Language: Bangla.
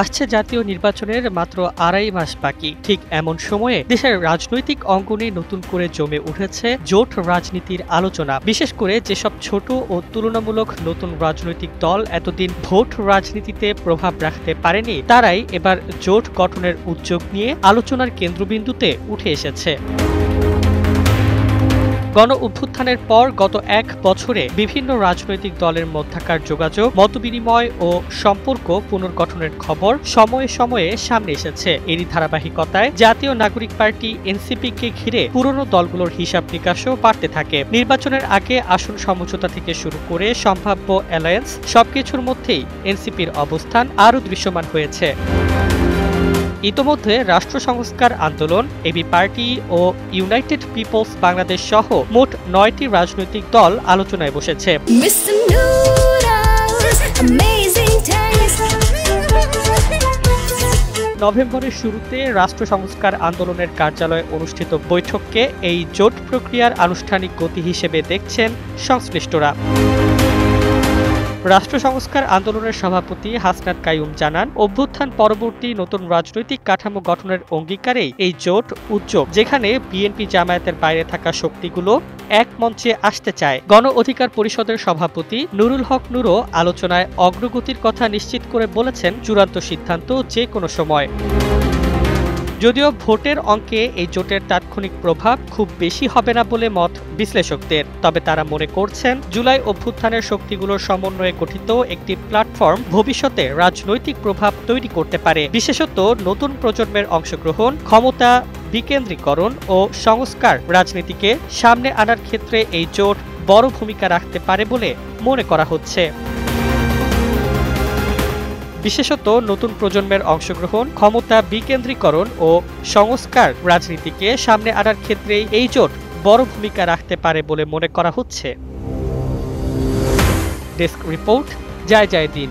আসছে জাতীয় নির্বাচনের মাত্র ২.৫ মাস বাকি। ঠিক এমন সময়ে দেশের রাজনৈতিক অঙ্গনে নতুন করে জমে উঠেছে জোট রাজনীতির আলোচনা। বিশেষ করে যেসব ছোট ও তুলনামূলক নতুন রাজনৈতিক দল এতদিন ভোট রাজনীতিতে প্রভাব রাখতে পারেনি, তারাই এবার জোট গঠনের উদ্যোগ নিয়ে আলোচনার কেন্দ্রবিন্দুতে উঠে এসেছে। গণ অভ্যুত্থানের পর গত ১ বছরে বিভিন্ন রাজনৈতিক দলের মধ্যকার যোগাযোগ, মতবিনিময় ও সম্পর্ক পুনর্গঠনের খবর সময়ে সময়ে সামনে এসেছে। এরই ধারাবাহিকতায় জাতীয় নাগরিক পার্টি এনসিপি-কে ঘিরে পুরনো দলগুলোর হিসাব নিকাশও বাড়তে থাকে। নির্বাচনের আগে আসন সমঝোতা থেকে শুরু করে সম্ভাব্য অ্যালায়েন্স, সবকিছুর মধ্যেই এনসিপির অবস্থান আরও দৃশ্যমান হয়েছে। ইতোমধ্যে রাষ্ট্র সংস্কার আন্দোলন, এবি পার্টি ও ইউনাইটেড পিপলস বাংলাদেশ সহ মোট ৯টি রাজনৈতিক দল আলোচনায় বসেছে। নভেম্বরের শুরুতে রাষ্ট্র সংস্কার আন্দোলনের কার্যালয়ে অনুষ্ঠিত বৈঠককে এই জোট প্রক্রিয়ার আনুষ্ঠানিক গতি হিসেবে দেখছেন সংশ্লিষ্টরা। রাষ্ট্র সংস্কার আন্দোলনের সভাপতি হাসনাত কাইয়ুম জানান, অভ্যুত্থান পরবর্তী নতুন রাজনৈতিক কাঠামো গঠনের অঙ্গীকারেই এই জোট উদ্যোগ, যেখানে বিএনপি জামায়াতের বাইরে থাকা শক্তিগুলো এক মঞ্চে আসতে চায়। গণ অধিকার পরিষদের সভাপতি নুরুল হক নুরও আলোচনায় অগ্রগতির কথা নিশ্চিত করে বলেছেন, চূড়ান্ত সিদ্ধান্ত যে কোনো সময়। যদিও ভোটের অঙ্কে এই জোটের তাৎক্ষণিক প্রভাব খুব বেশি হবে না বলে মত বিশ্লেষকদের, তবে তারা মনে করছেন জুলাই অভ্যুত্থানের শক্তিগুলোর সমন্বয়ে গঠিত একটি প্ল্যাটফর্ম ভবিষ্যতে রাজনৈতিক প্রভাব তৈরি করতে পারে। বিশেষত নতুন প্রজন্মের অংশগ্রহণ, ক্ষমতা বিকেন্দ্রীকরণ ও সংস্কার রাজনীতিকে সামনে আনার ক্ষেত্রে এই জোট বড় ভূমিকা রাখতে পারে বলে মনে করা হচ্ছে। বিশেষত নতুন প্রজন্মের অংশগ্রহণ, ক্ষমতা বিকেন্দ্রীকরণ ও সংস্কার রাজনীতিকে সামনে আনার ক্ষেত্রে এই জোট বড় ভূমিকা রাখতে পারে বলে মনে করা হচ্ছে। ডেস্ক রিপোর্ট, জয় জয় দিন।